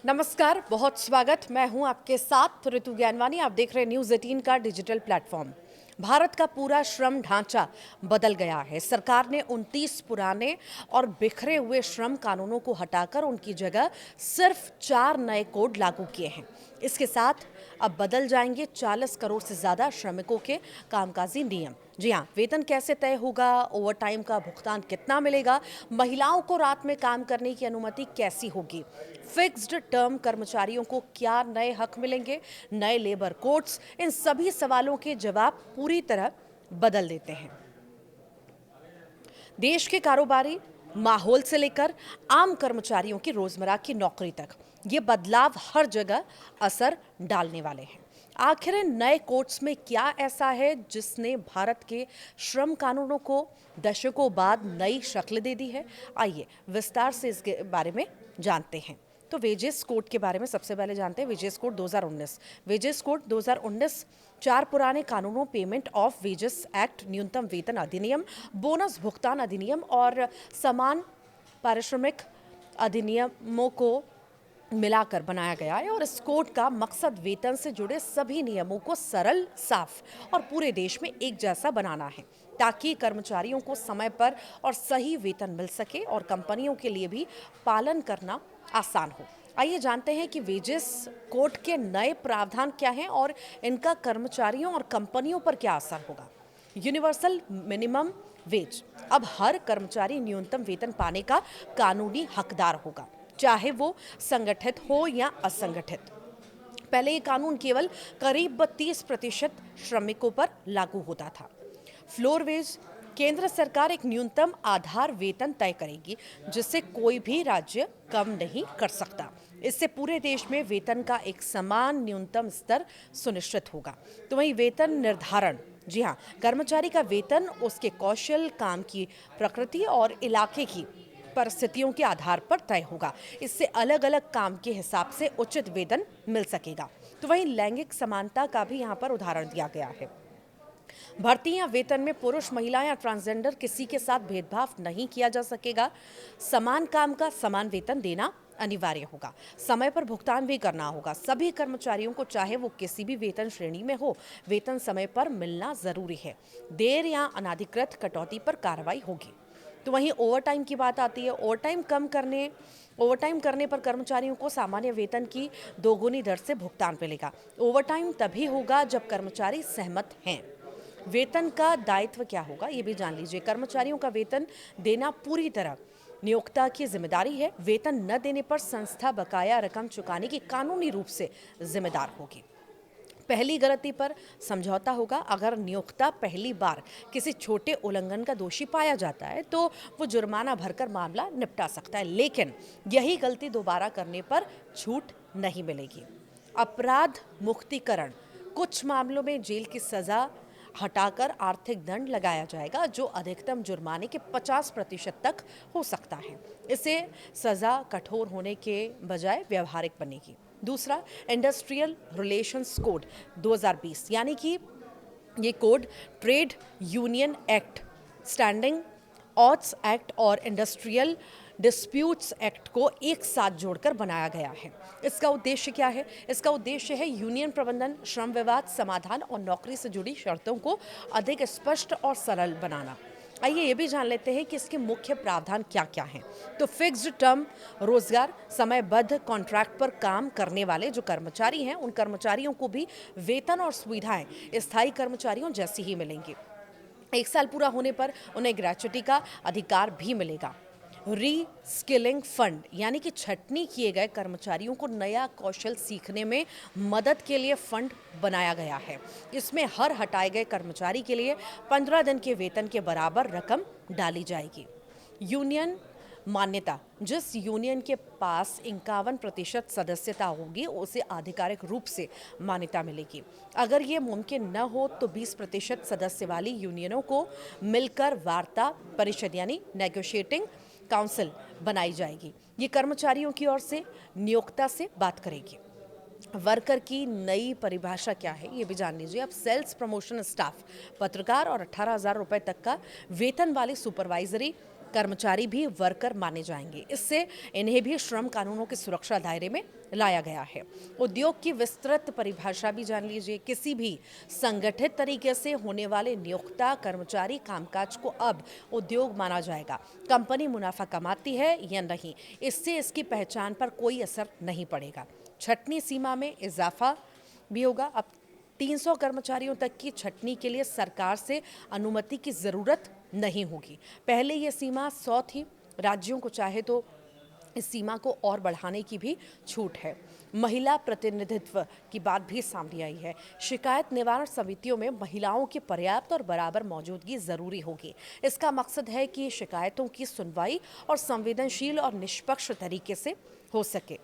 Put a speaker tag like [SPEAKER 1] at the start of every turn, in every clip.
[SPEAKER 1] नमस्कार, बहुत स्वागत। मैं हूं आपके साथ ऋतु ज्ञानवानी। आप देख रहे हैं न्यूज़ 18 का डिजिटल प्लेटफॉर्म। भारत का पूरा श्रम ढांचा बदल गया है। सरकार ने 29 पुराने और बिखरे हुए श्रम कानूनों को हटाकर उनकी जगह सिर्फ 4 नए कोड लागू किए हैं। इसके साथ अब बदल जाएंगे 40 करोड़ से ज्यादा श्रमिकों के कामकाजी नियम। जी हाँ, वेतन कैसे तय होगा, ओवरटाइम का भुगतान कितना मिलेगा, महिलाओं को रात में काम करने की अनुमति कैसी होगी, फिक्स्ड टर्म कर्मचारियों को क्या नए हक मिलेंगे, नए लेबर कोड्स, इन सभी सवालों के जवाब पूरी तरह बदल देते हैं। देश के कारोबारी माहौल से लेकर आम कर्मचारियों की रोजमर्रा की नौकरी तक ये बदलाव हर जगह असर डालने वाले हैं। आखिर इन नए कोड्स में क्या ऐसा है जिसने भारत के श्रम कानूनों को दशकों बाद नई शक्ल दे दी है? आइए विस्तार से इसके बारे में जानते हैं। तो वेजेस कोड के बारे में सबसे पहले जानते हैं। Wages code 2019। वेजेस कोड 2019 4 पुराने कानूनों, पेमेंट ऑफ वेजेस एक्ट, न्यूनतम वेतन अधिनियम, बोनस भुगतान अधिनियम और समान पारिश्रमिक अधिनियमों को मिलाकर बनाया गया है। और इस कोड का मकसद वेतन से जुड़े सभी नियमों को सरल, साफ और पूरे देश में एक जैसा बनाना है, ताकि कर्मचारियों को समय पर और सही वेतन मिल सके और कंपनियों के लिए भी पालन करना आसान हो। आइए जानते हैं कि वेजेस कोड के नए प्रावधान क्या हैं और इनका कर्मचारियों और कंपनियों पर क्या असर होगा। Universal minimum wage. अब हर कर्मचारी न्यूनतम वेतन पाने का कानूनी हकदार होगा, चाहे वो संगठित हो या असंगठित। पहले ये कानून केवल करीब 32% श्रमिकों पर लागू होता था। Floor wage. केंद्र सरकार एक न्यूनतम आधार वेतन तय करेगी जिससे कोई भी राज्य कम नहीं कर सकता। इससे पूरे देश में वेतन का एक समान न्यूनतम स्तर सुनिश्चित होगा। तो वहीं वेतन निर्धारण, जी हाँ, कर्मचारी का वेतन उसके कौशल, काम की प्रकृति और इलाके की परिस्थितियों के आधार पर तय होगा। इससे अलग अलग काम के हिसाब से उचित वेतन मिल सकेगा। तो वहीं लैंगिक समानता का भी यहाँ पर उदाहरण दिया गया है। भर्ती या वेतन में पुरुष, महिला या ट्रांसजेंडर किसी के साथ भेदभाव नहीं किया जा सकेगा। समान काम का समान वेतन देना अनिवार्य होगा। समय पर भुगतान भी करना होगा। सभी कर्मचारियों को, चाहे वो किसी भी वेतन श्रेणी में हो, वेतन समय पर मिलना जरूरी है। देर या अनाधिकृत कटौती पर कार्रवाई होगी। तो वहीं ओवरटाइम की बात आती है। ओवरटाइम करने पर कर्मचारियों को सामान्य वेतन की दोगुनी दर से भुगतान मिलेगा। ओवरटाइम तभी होगा जब कर्मचारी सहमत हैं। वेतन का दायित्व क्या होगा, ये भी जान लीजिए। कर्मचारियों का वेतन देना पूरी तरह नियोक्ता की जिम्मेदारी है। वेतन न देने पर संस्था बकाया रकम चुकाने की कानूनी रूप से जिम्मेदार होगी। पहली गलती पर समझौता होगा। अगर नियोक्ता पहली बार किसी छोटे उल्लंघन का दोषी पाया जाता है तो वो जुर्माना भरकर मामला निपटा सकता है, लेकिन यही गलती दोबारा करने पर छूट नहीं मिलेगी। अपराध मुक्तिकरण। कुछ मामलों में जेल की सजा हटाकर आर्थिक दंड लगाया जाएगा, जो अधिकतम जुर्माने के 50% तक हो सकता है। इससे सजा कठोर होने के बजाय व्यवहारिक बनेगी। दूसरा, इंडस्ट्रियल रिलेशंस कोड 2020, यानी कि ये code trade union act, standing odds act और इंडस्ट्रियल डिस्प्यूट्स एक्ट को एक साथ जोड़कर बनाया गया है। इसका उद्देश्य क्या है? इसका उद्देश्य है यूनियन प्रबंधन, श्रम विवाद समाधान और नौकरी से जुड़ी शर्तों को अधिक स्पष्ट और सरल बनाना। आइए ये भी जान लेते हैं कि इसके मुख्य प्रावधान क्या क्या हैं। तो फिक्स्ड टर्म रोजगार, समयबद्ध कॉन्ट्रैक्ट पर काम करने वाले जो कर्मचारी हैं, उन कर्मचारियों को भी वेतन और सुविधाएं स्थायी कर्मचारियों जैसी ही मिलेंगी। 1 साल पूरा होने पर उन्हें ग्रेच्युटी का अधिकार भी मिलेगा। री स्किलिंग फंड, यानी कि छटनी किए गए कर्मचारियों को नया कौशल सीखने में मदद के लिए फंड बनाया गया है। इसमें हर हटाए गए कर्मचारी के लिए 15 दिन के वेतन के बराबर रकम डाली जाएगी। यूनियन मान्यता। जिस यूनियन के पास 51% सदस्यता होगी उसे आधिकारिक रूप से मान्यता मिलेगी। अगर ये मुमकिन न हो तो 20% सदस्य वाली यूनियनों को मिलकर वार्ता परिषद यानी नेगोशिएटिंग काउंसिल बनाई जाएगी। ये कर्मचारियों की ओर से नियोक्ता से बात करेगी। वर्कर की नई परिभाषा क्या है, ये भी जान लीजिए। अब सेल्स प्रमोशन स्टाफ, पत्रकार और 18,000 रुपए तक का वेतन वाले सुपरवाइजरी कर्मचारी भी वर्कर माने जाएंगे। इससे इन्हें भी श्रम कानूनों की सुरक्षा दायरे में लाया गया है। उद्योग की विस्तृत परिभाषा भी जान लीजिए। किसी भी संगठित तरीके से होने वाले नियोक्ता कर्मचारी कामकाज को अब उद्योग माना जाएगा। कंपनी मुनाफा कमाती है या नहीं, इससे इसकी पहचान पर कोई असर नहीं पड़ेगा। छटनी सीमा में इजाफा भी होगा। अब 300 कर्मचारियों तक की छटनी के लिए सरकार से अनुमति की जरूरत नहीं होगी। पहले ये सीमा 100 थी। राज्यों को चाहे तो इस सीमा को और बढ़ाने की भी छूट है। महिला प्रतिनिधित्व की बात भी सामने आई है। शिकायत निवारण समितियों में महिलाओं की पर्याप्त और बराबर मौजूदगी जरूरी होगी। इसका मकसद है कि शिकायतों की सुनवाई और संवेदनशील और निष्पक्ष तरीके से हो सके।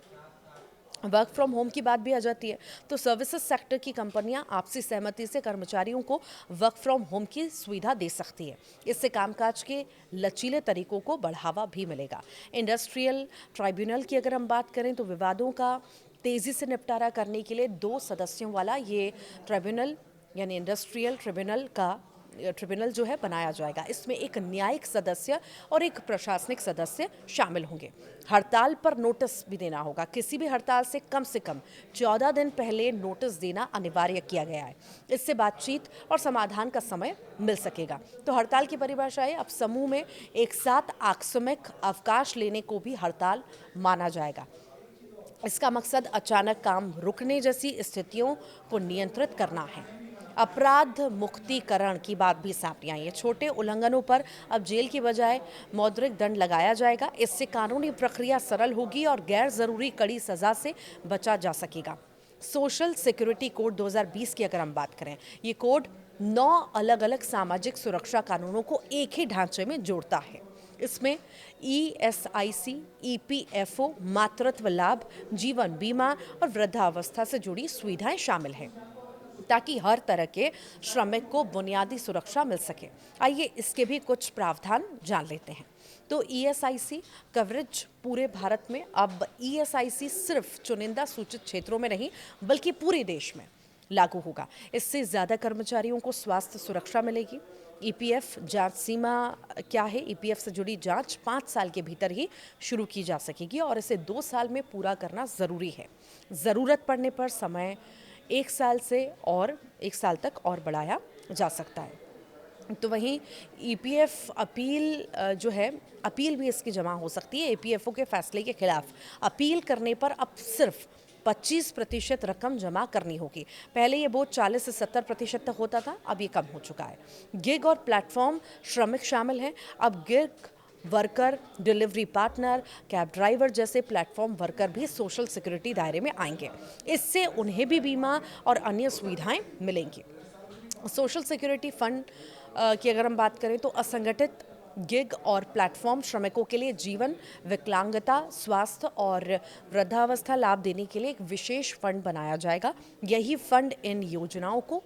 [SPEAKER 1] वर्क फ्रॉम होम की बात भी आ जाती है, तो सर्विसेज सेक्टर की कंपनियां आपसी सहमति से कर्मचारियों को वर्क फ्रॉम होम की सुविधा दे सकती है। इससे कामकाज के लचीले तरीकों को बढ़ावा भी मिलेगा। इंडस्ट्रियल ट्राइब्यूनल की अगर हम बात करें तो विवादों का तेजी से निपटारा करने के लिए 2 सदस्यों वाला ये ट्राइब्यूनल यानी इंडस्ट्रियल ट्रिब्यूनल जो है बनाया जाएगा। इसमें एक न्यायिक सदस्य और एक प्रशासनिक सदस्य शामिल होंगे। हड़ताल पर नोटिस भी देना होगा। किसी भी हड़ताल से कम 14 दिन पहले नोटिस देना अनिवार्य किया गया है। इससे बातचीत और समाधान का समय मिल सकेगा। तो हड़ताल की परिभाषा है, अब समूह में एक साथ आकस्मिक अवकाश लेने को भी हड़ताल माना जाएगा। इसका मकसद अचानक काम रुकने जैसी स्थितियों को नियंत्रित करना है। अपराध मुक्तिकरण की बात भी सामने आई है। छोटे उल्लंघनों पर अब जेल की बजाय मौद्रिक दंड लगाया जाएगा। इससे कानूनी प्रक्रिया सरल होगी और गैर जरूरी कड़ी सजा से बचा जा सकेगा। सोशल सिक्योरिटी कोड 2020 की अगर हम बात करें, ये कोड 9 अलग अलग सामाजिक सुरक्षा कानूनों को एक ही ढांचे में जोड़ता है। इसमें ESIC, EPFO, मातृत्व लाभ, जीवन बीमा और वृद्धावस्था से जुड़ी सुविधाएं शामिल हैं, ताकि हर तरह के श्रमिक को बुनियादी सुरक्षा मिल सके। आइए इसके भी कुछ प्रावधान जान लेते हैं। तो ESIC कवरेज पूरे भारत में, अब ESIC सिर्फ चुनिंदा सूचित क्षेत्रों में नहीं बल्कि पूरे देश में लागू होगा। इससे ज़्यादा कर्मचारियों को स्वास्थ्य सुरक्षा मिलेगी। EPF जांच सीमा क्या है? EPF से जुड़ी जांच 5 साल के भीतर ही शुरू की जा सकेगी और इसे 2 साल में पूरा करना ज़रूरी है। ज़रूरत पड़ने पर समय 1 साल से और 1 साल तक और बढ़ाया जा सकता है। तो वहीं EPF अपील जो है, अपील भी इसकी जमा हो सकती है। EPFO के फैसले के खिलाफ अपील करने पर अब सिर्फ 25% रकम जमा करनी होगी। पहले ये बोझ 40 से 70% तक होता था, अब ये कम हो चुका है। गिग और प्लेटफॉर्म श्रमिक शामिल हैं। अब gig worker, delivery partner, cab driver जैसे प्लेटफॉर्म वर्कर भी सोशल सिक्योरिटी दायरे में आएंगे। इससे उन्हें भी बीमा और अन्य सुविधाएं मिलेंगी। सोशल सिक्योरिटी फंड की अगर हम बात करें तो असंगठित गिग और प्लेटफॉर्म श्रमिकों के लिए जीवन, विकलांगता, स्वास्थ्य और वृद्धावस्था लाभ देने के लिए एक विशेष फंड बनाया जाएगा। यही फंड इन योजनाओं को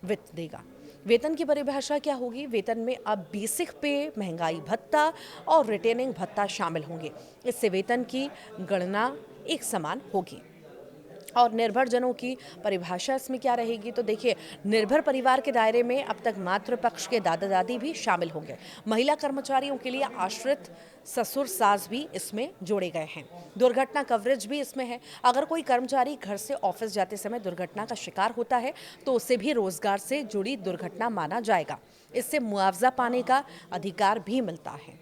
[SPEAKER 1] वित्त देगा। वेतन की परिभाषा क्या होगी? वेतन में अब बेसिक पे, महंगाई भत्ता और रिटेनिंग भत्ता शामिल होंगे। इससे वेतन की गणना एक समान होगी। और निर्भर जनों की परिभाषा इसमें क्या रहेगी? तो देखिए, निर्भर परिवार के दायरे में अब तक मातृ पक्ष के दादा दादी भी शामिल होंगे। महिला कर्मचारियों के लिए आश्रित ससुर सास भी इसमें जोड़े गए हैं। दुर्घटना कवरेज भी इसमें है। अगर कोई कर्मचारी घर से ऑफिस जाते समय दुर्घटना का शिकार होता है तो उसे भी रोजगार से जुड़ी दुर्घटना माना जाएगा। इससे मुआवजा पाने का अधिकार भी मिलता है।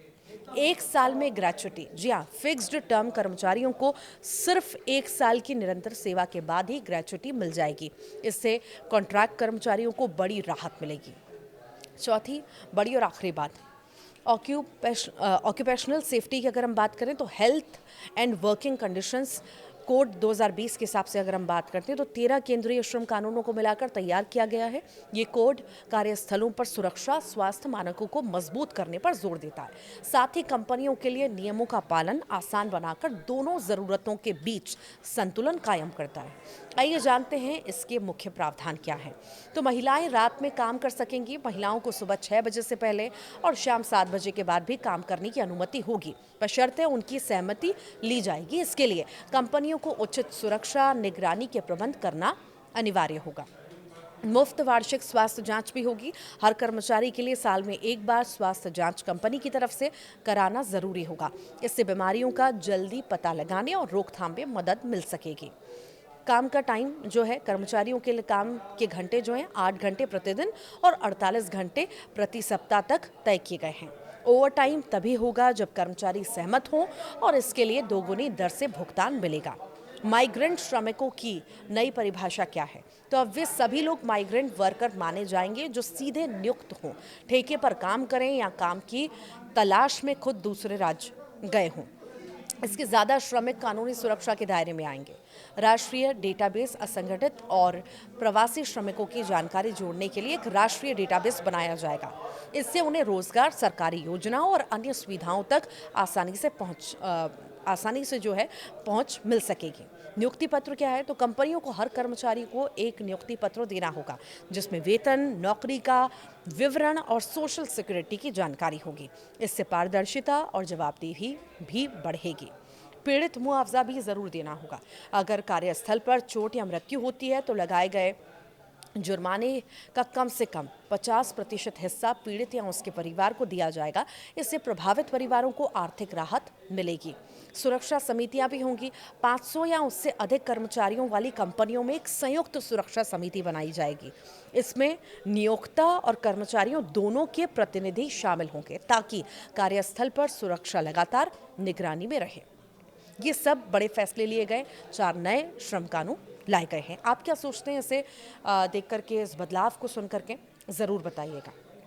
[SPEAKER 1] 1 साल में ग्रेच्युटी, जी हाँ, फिक्स्ड टर्म कर्मचारियों को सिर्फ 1 साल की निरंतर सेवा के बाद ही ग्रेच्युटी मिल जाएगी। इससे कॉन्ट्रैक्ट कर्मचारियों को बड़ी राहत मिलेगी। चौथी बड़ी और आखिरी बात, ऑक्यूपेशनल सेफ्टी की अगर हम बात करें तो health and working conditions code 2020 के हिसाब से अगर हम बात करते हैं तो 13 केंद्रीय श्रम कानूनों को मिलाकर तैयार किया गया है। ये कोड कार्यस्थलों पर सुरक्षा, स्वास्थ्य मानकों को मजबूत करने पर जोर देता है। साथ ही कंपनियों के लिए नियमों का पालन आसान बनाकर दोनों जरूरतों के बीच संतुलन कायम करता है। आइए जानते हैं इसके मुख्य प्रावधान क्या है। तो महिलाएं रात में काम कर सकेंगी। महिलाओं को सुबह 6 बजे से पहले और शाम 7 बजे के बाद भी काम करने की अनुमति होगी, बशर्ते उनकी सहमति ली जाएगी। इसके लिए कंपनियों को उचित सुरक्षा निगरानी के प्रबंध करना अनिवार्य होगा। मुफ्त वार्षिक स्वास्थ्य जांच भी होगी। हर कर्मचारी के लिए साल में एक बार स्वास्थ्य जांच कंपनी की तरफ से कराना जरूरी होगा। इससे बीमारियों का जल्दी पता लगाने और रोकथाम में मदद मिल सकेगी। काम का टाइम जो है, कर्मचारियों के लिए काम के घंटे जो हैं 8 घंटे प्रतिदिन और 48 घंटे प्रति सप्ताह तक तय किए गए हैं। ओवर टाइम तभी होगा जब कर्मचारी सहमत हों और इसके लिए दोगुनी दर से भुगतान मिलेगा। माइग्रेंट श्रमिकों की नई परिभाषा क्या है? तो अब वे सभी लोग माइग्रेंट वर्कर माने जाएंगे जो सीधे नियुक्त हों, ठेके पर काम करें या काम की तलाश में खुद दूसरे राज्य गए हों। इसके ज़्यादा श्रमिक कानूनी सुरक्षा के दायरे में आएंगे। राष्ट्रीय डेटाबेस असंगठित और प्रवासी श्रमिकों की जानकारी जोड़ने के लिए एक राष्ट्रीय डेटाबेस बनाया जाएगा। इससे उन्हें रोजगार, सरकारी योजनाओं और अन्य सुविधाओं तक आसानी से जो है पहुंच मिल सकेगी। नियुक्ति पत्र क्या है? तो कंपनियों को हर कर्मचारी को एक नियुक्ति पत्र देना होगा जिसमें वेतन, नौकरी का विवरण और सोशल सिक्योरिटी की जानकारी होगी। इससे पारदर्शिता और जवाबदेही भी बढ़ेगी। पीड़ित मुआवजा भी जरूर देना होगा। अगर कार्यस्थल पर चोट या मृत्यु होती है तो लगाए गए जुर्माने का कम से कम 50% हिस्सा पीड़ित या उसके परिवार को दिया जाएगा। इससे प्रभावित परिवारों को आर्थिक राहत मिलेगी। सुरक्षा समितियां भी होंगी। 500 या उससे अधिक कर्मचारियों वाली कंपनियों में एक संयुक्त सुरक्षा समिति बनाई जाएगी। इसमें नियोक्ता और कर्मचारियों दोनों के प्रतिनिधि शामिल होंगे ताकि कार्यस्थल पर सुरक्षा लगातार निगरानी में रहे। ये सब बड़े फैसले लिए गए। 4 नए श्रम कानून लाए गए हैं। आप क्या सोचते हैं इसे देख करके, इस बदलाव को सुन करके? ज़रूर बताइएगा।